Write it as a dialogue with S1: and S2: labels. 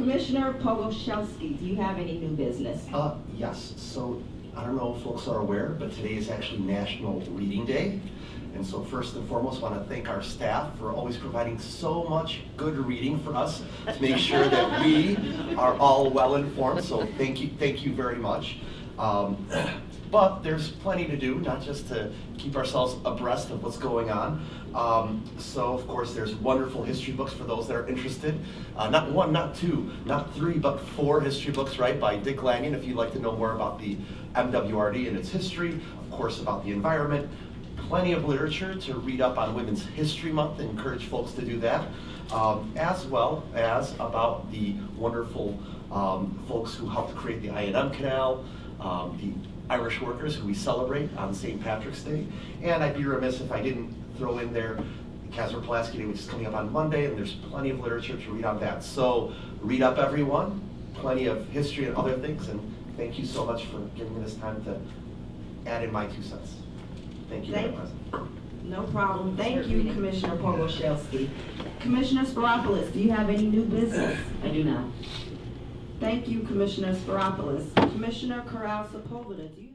S1: Commissioner Pogoszelski, do you have any new business?
S2: Yes, so I don't know if folks are aware, but today is actually National Reading Day. And so first and foremost, I want to thank our staff for always providing so much good reading for us to make sure that we are all well informed. So thank you very much. But there's plenty to do, not just to keep ourselves abreast of what's going on. So of course there's wonderful history books for those that are interested. Not one, not two, not three, but 4 history books, right, by Dick Lanyon, if you'd like to know more about the MWRD and its history, of course about the environment. Plenty of literature to read up on Women's History Month, and encourage folks to do that, as well as about the wonderful folks who helped create the I&M Canal, the Irish workers who we celebrate on St. Patrick's Day. And I'd be remiss if I didn't throw in there Kazimir Pulaski Day, which is coming up on Monday, and there's plenty of literature to read on that. So read up, everyone, plenty of history and other things, and thank you so much for giving me this time to add in my 2 cents. Thank you, Madam President.
S1: No problem. Thank you, Commissioner Pogoszelski. Commissioner Sparopoulos, do you have any new business?
S3: I do not.
S1: Thank you, Commissioner Sparopoulos. Commissioner Corral Sepulveda, do you